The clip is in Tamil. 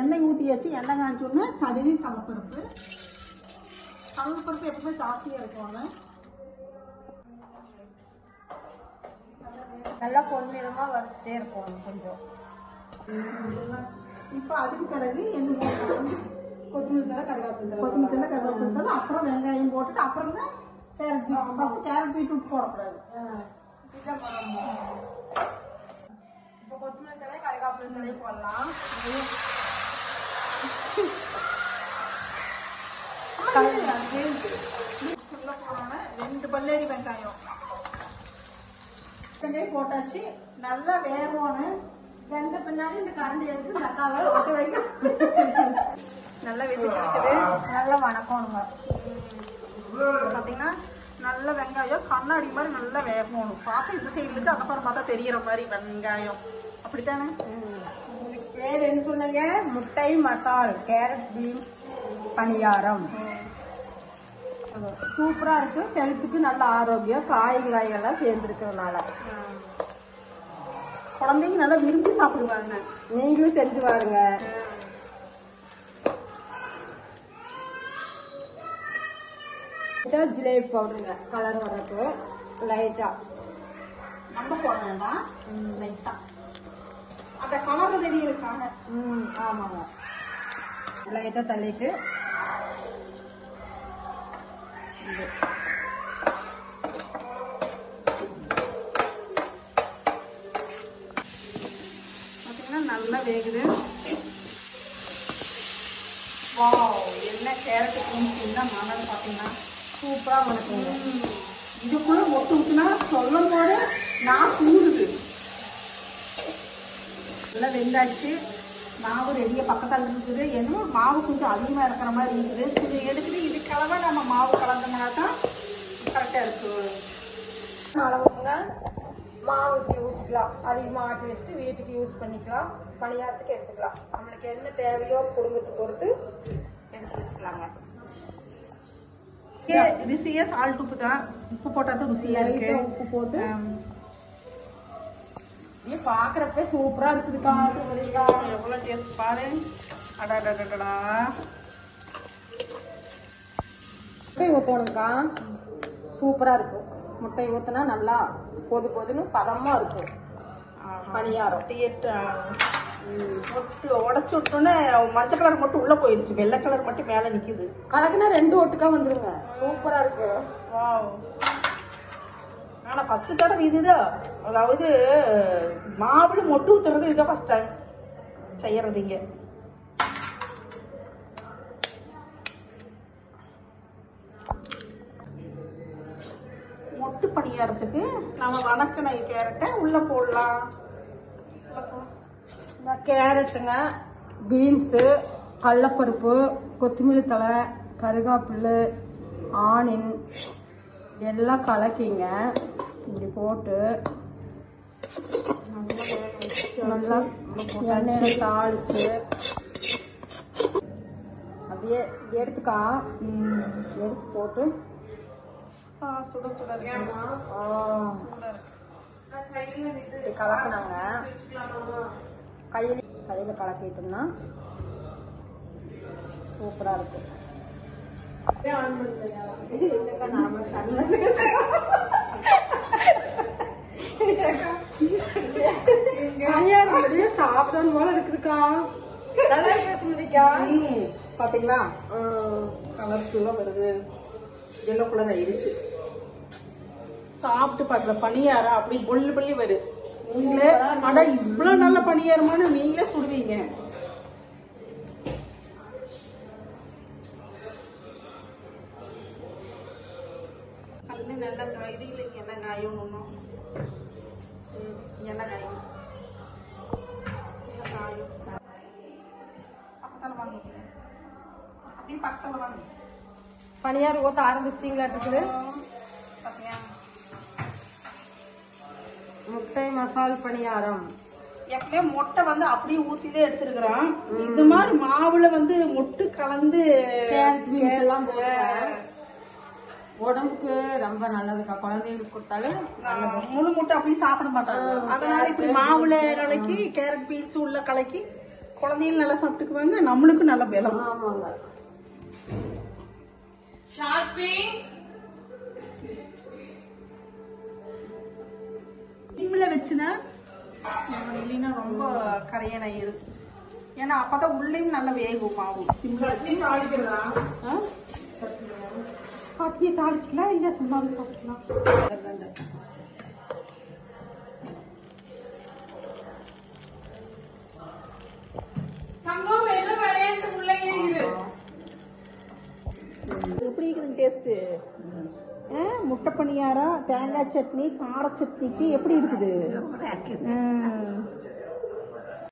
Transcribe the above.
எண்ணெய் ஊற்றியாச்சு. எண்ணெய் காய்ச்சோன்னா கடுகு கடலைப்பருப்பு. கடலைப்பருப்பு எப்பவுமே ஜாஸ்தியாக இருக்குவாங்க. நல்லா பொன்னிறமாக வறுத்துட்டே இருக்கும் கொஞ்சம். இப்போ அதுக்கு பிறகு கொத்தமல்லி தலை கருவேப்பிலை அப்புறம் வெங்காயம் போட்டுட்டு அப்புறம் தான் கேரட் ஃபஸ்ட்டு கேரட் பீட்ரூட் போடக்கூடாது. இப்போ கொத்தமல்லி தலை கருவேப்பிலை தலை போடலாம். ரெண்டு பல்லரி வெங்காயம் போட்டாச்சு. நல்லா வேகணும். வெந்த பின்னாடி இந்த கரண்டி எடுத்து தக்காவை ஒட்ட வைக்க நல்லா வெந்துட்டு நல்லா வணக்கணுங்க. பாத்தீங்கன்னா நல்ல வெங்காயம் கண்ணாடி மாதிரி நல்லா வேகணும். பார்த்து இந்த சைடுல இருந்து அப்புறம் பார்த்தா தெரியற மாதிரி வெங்காயம். அப்படித்தானே? பேர் என்ன சொன்னீங்க? முட்டை மசால் கேரட் பீன்ஸ் பணியாரம். சூப்பரா இருக்கு. ஹெல்த்துக்கு நல்ல ஆரோக்கியம். காய்கறிகள்லாம் சேர்ந்துருக்கிறதுனால குழந்தைங்க நல்லா விரும்பி சாப்பிடுவாங்க. நீங்களும் செஞ்சு பாருங்க. ஜிலேபி பவுடருங்க கலர் வர்றதுக்கு லைட்டா நம்ம போட வேண்டாம். லைட்டா அந்த கலர் தெரியிருக்காங்க. ஆமாங்க. லைட்டா தள்ளிட்டு பாத்தீங்கன்னா நல்லா வேகுது. வாவ், என்ன கேரட் பீன்ஸ் என்ன மணல் பாத்தீங்கன்னா சூப்பரா மணக்குங்க. இதுக்குள்ள மொட்டு ஊத்துனா சொல்லும் போது நான் கூடுது. நல்லா வெந்தாச்சு. மாவு ரெடியா பக்கத்தால் இருக்குது. ஏன்னா மாவு கொஞ்சம் அதிகமா இருக்கிற மாதிரி இருக்குது. கொஞ்சம் எடுத்துட்டு இது கலவை நம்ம மாவு கலந்தோம்னா தான் கரெக்டா இருக்கு. அளவுக்குங்க மாவுக்கு ஊற்றிக்கலாம். அதிகமா ஆட்டி வச்சுட்டு வீட்டுக்கு யூஸ் பண்ணிக்கலாம். பணியாரத்துக்கு எடுத்துக்கலாம். நம்மளுக்கு என்ன தேவையோ குடும்பத்துக்கு பொறுத்து எடுத்து வச்சுக்கலாங்க. ருசியா சால்ட் உப்பு தான். உப்பு போட்டா தான் ருசியா இருக்கு. உப்பு போட்டு பாக்குறப்ப சூப்பரா இருக்குதுக்கா. எவ்வளவு டேஸ்ட் பாரு. அடாடா முட்டை ஊத்தணும்க்கா. சூப்பரா இருக்கும். முட்டை ஊத்தினா நல்லா பொது பொதுன்னு பதமா இருக்கும் பணியாரம். மொட்டு உடச்சு விட்டோன்னே மஞ்சள் கலர் மட்டும் உள்ள போயிடுச்சு. வெள்ளை கலர் மட்டும் மேல நிக்குது. கலக்குனா ரெண்டு ஒட்டுக்கா வந்துருங்க. சூப்பரா இருக்கு. ஆனா ஃபர்ஸ்ட் தடவை இதுதான். அதாவது மாவுல மொட்டு ஊத்துறது இதுதான் ஃபர்ஸ்ட் டைம் செய்யறது இங்க. மொட்டு பணியாரத்துக்கு நம்ம வணக்கின கேரட்டை உள்ள போடலாம். கேரட்டுங்க, பீன்ஸு, கடலைப்பருப்பு, கொத்தமல்லி தழை, கருவேப்பிலை, ஆனியன் எல்லாம் கலக்கிங்க. இப்படி போட்டு நல்லா எண்ணெயில தாளிச்சு அப்படியே எடுத்துக்கா. எடுத்து போட்டு கலக்கினாங்க. கையில கலக்கிட்டோம்னா சூப்பரா இருக்கு. சாப்பிடணும் போல இருக்குதுக்கா. நல்லா பேசுறதுக்கா. பாத்தீங்களா கலர்ஃபுல்லா வருது. எல்லோ கலர் ஆயிடுச்சு. சாப்பிட்டு பாக்குற பணியாரம் அப்படி பொல்லு பொல்லி வருது. நீங்களே அட இவ்வளவு நல்ல பணியாரமான நீங்களே சுடுவீங்க. கல்லு நல்லா இது இல்லைங்க. என்ன காயும் ஒன்றும் என்ன காயும் காயும் பக்கத்தால வாங்க. அப்படியே பக்கத்தால வாங்க. பணியாரம் ஊத்த ஆரம்பிச்சிட்டீங்களா? இருக்குது முட்டை மசால் பணியாரம். எப்பவுமே மொட்டை வந்து அப்படியே ஊத்திலே எடுத்துருக்கிறோம். இந்த மாதிரி மாவுல வந்து மொட்டு கலந்து எல்லாம் உடம்புக்கு ரொம்ப நல்லதுக்கா. குழந்தைங்களுக்கு கொடுத்தாலும் முழு முட்டை அப்படியே சாப்பிட மாட்டாங்க. அதனால இப்படி மாவுல கலக்கி கேரட் பீன்ஸ் உள்ள கலக்கி குழந்தையும் நல்லா சாப்பிட்டுக்குவாங்க, நம்மளுக்கும் நல்ல பலம். ஆமாங்க. சிம்ல வச்சுனா இல்லைன்னா ரொம்ப கரையன் ஆயிரும். ஏன்னா அப்பதான் உள்ளேயும் நல்லா வேகும் மாவு. சிம்ல வச்சு சட்னி தாளிக்கலாம், இல்ல சும்மாவே சாப்பிடலாம். எப்படி இருக்குது டேஸ்ட்? முட்டை பணியாரம், தேங்காய் சட்னி, கார சட்னிக்கு எப்படி இருக்குது?